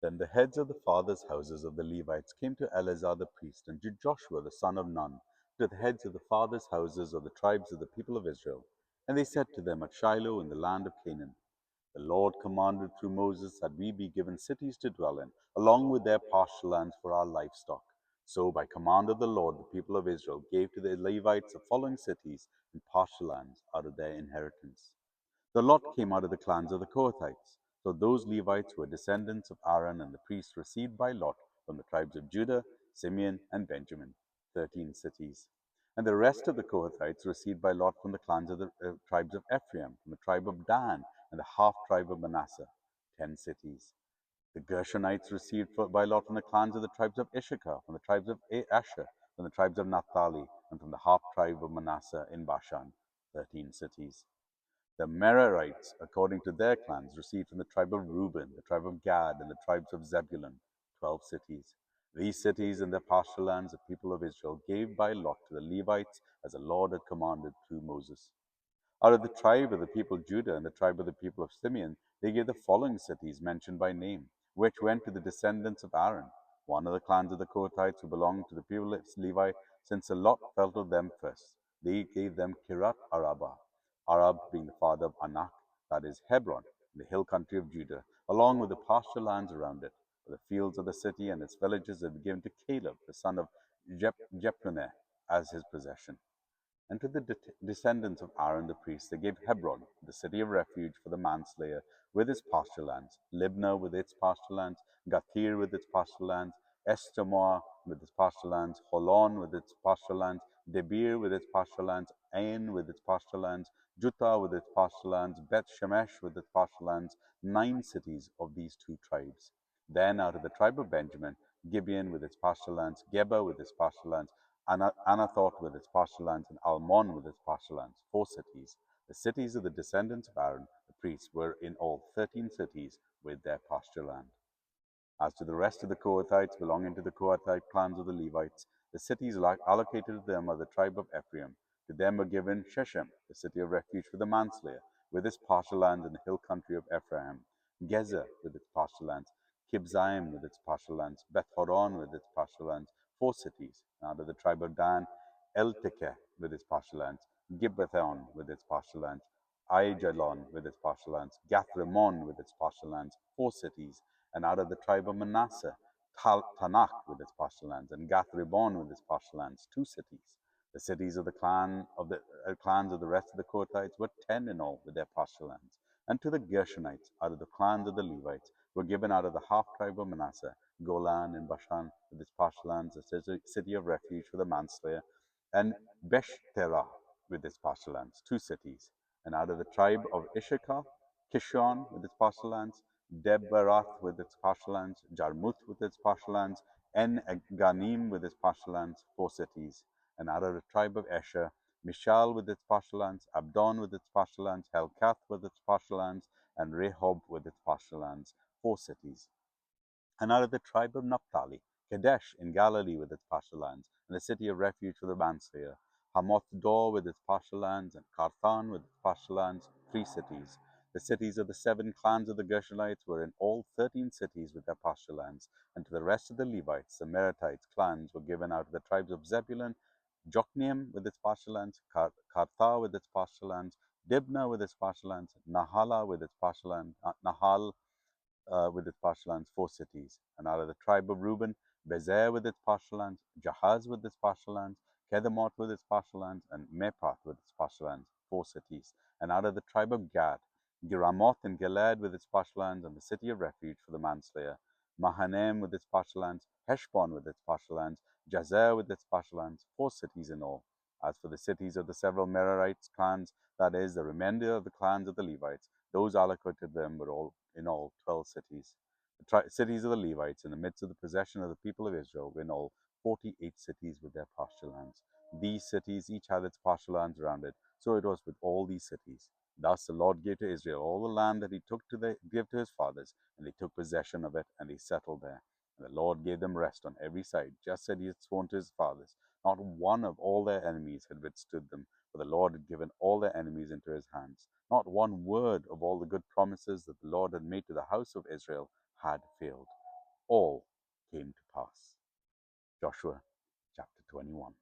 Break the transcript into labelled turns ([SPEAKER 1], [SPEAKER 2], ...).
[SPEAKER 1] Then the heads of the fathers' houses of the Levites came to Eleazar the priest and to Joshua the son of Nun, to the heads of the fathers' houses of the tribes of the people of Israel. And they said to them at Shiloh in the land of Canaan, the Lord commanded through Moses that we be given cities to dwell in, along with their pasture lands for our livestock. So by command of the Lord, the people of Israel gave to the Levites the following cities and pasture lands out of their inheritance. The lot came out of the clans of the Kohathites. So those Levites were descendants of Aaron and the priests received by lot from the tribes of Judah, Simeon, and Benjamin, 13 cities. And the rest of the Kohathites received by lot from the clans of the tribes of Ephraim, from the tribe of Dan, and the half tribe of Manasseh, 10 cities. The Gershonites received by lot from the clans of the tribes of Issachar, from the tribes of Asher, from the tribes of Naphtali, and from the half tribe of Manasseh in Bashan, 13 cities. The Merarites, according to their clans, received from the tribe of Reuben, the tribe of Gad, and the tribes of Zebulun, 12 cities. These cities and their pasture lands the people of Israel gave by lot to the Levites as the Lord had commanded through Moses. Out of the tribe of the people of Judah and the tribe of the people of Simeon, they gave the following cities mentioned by name, which went to the descendants of Aaron, one of the clans of the Kohathites who belonged to the people of Levi, since the lot fell to them first. They gave them Kirat Araba, Arab being the father of Anak, that is Hebron, in the hill country of Judah, along with the pasture lands around it. For the fields of the city and its villages had been given to Caleb, the son of Jephunneh, as his possession. And to the descendants of Aaron the priest they gave Hebron, the city of refuge for the manslayer, with its pasture lands, Libnah with its pasture lands, Gathir with its pasture lands, Eshtemoa with its pasture lands, Holon with its pasture lands, Debir with its pasture lands, Ain with its pasture lands, Juttah with its pasture lands, Beth Shemesh with its pasture lands, 9 cities of these 2 tribes. Then out of the tribe of Benjamin, Gibeon with its pasture lands, Geba with its pasture lands, Anathoth with its pasture lands, and Almon with its pasture lands, 4 cities. The cities of the descendants of Aaron, the priests, were in all 13 cities with their pasture land. As to the rest of the Kohathites belonging to the Kohathite clans of the Levites, the cities allocated to them are the tribe of Ephraim. To them were given Shechem, the city of refuge for the manslayer, with its pasture lands in the hill country of Ephraim, Gezer with its pasture lands, Kibzaim with its pasture lands, Beth Horon with its pasture lands, 4 cities. Out of the tribe of Dan, Eltekeh with its pasture lands, Gibbethon with its pasture lands, Aijalon with its pasture lands, Gath-Rimmon with its pasture lands, 4 cities. And out of the tribe of Manasseh, Tanakh with its pasture lands, and Gath-Rimmon with its pasture lands, 2 cities. The cities of the clans of the rest of the Kohathites were 10 in all with their pasture lands. And to the Gershonites, out of the clans of the Levites, were given out of the half tribe of Manasseh, Golan and Bashan with its pasture lands, a city of refuge for the manslayer, and Beshterah with its pasture lands, 2 cities. And out of the tribe of Issachar, Kishon with its pasture lands, Debarath with its pasture lands, Jarmuth with its pasture lands, En Ganim with its pasture lands, 4 cities. And out of the tribe of Asher, Mishal with its pasture lands, Abdon with its pasture lands, Helkath with its pasture lands, and Rehob with its pasture lands, 4 cities. And out of the tribe of Naphtali, Kadesh in Galilee with its pasture lands, and the city of refuge for the manslayer, Hamoth Dor with its pasture lands, and Karthan with its pasture lands, 3 cities. The cities of the 7 clans of the Gershonites were in all 13 cities with their pasture lands, and to the rest of the Levites, the Meratites clans, were given out of the tribes of Zebulun, Jokneam with its pasture lands, Kartha with its pasture lands, Dibnah with its pasture lands, Nahala with its pasture land, Nahal with its pasture lands, 4 cities. And out of the tribe of Reuben, Bezer with its pasture lands, Jahaz with its pasture lands, Kedemoth with its pasture lands, and Mepath with its pasture lands, 4 cities. And out of the tribe of Gad, Giramoth and Gilead with its pasture lands, and the city of refuge for the manslayer, Mahanaim with its pasture lands, Heshbon with its pasture lands, Jazer with its pasture lands, 4 cities in all. As for the cities of the several Merarites clans, that is, the remainder of the clans of the Levites, those allocated them were all in all 12 cities. The cities of the Levites in the midst of the possession of the people of Israel were in all 48 cities with their pasture lands. These cities each had its pasture lands around it, so it was with all these cities. Thus the Lord gave to Israel all the land that he took to give to his fathers, and they took possession of it, and they settled there. And the Lord gave them rest on every side, just as he had sworn to his fathers. Not one of all their enemies had withstood them, for the Lord had given all their enemies into his hands. Not one word of all the good promises that the Lord had made to the house of Israel had failed. all came to pass. Joshua chapter 21.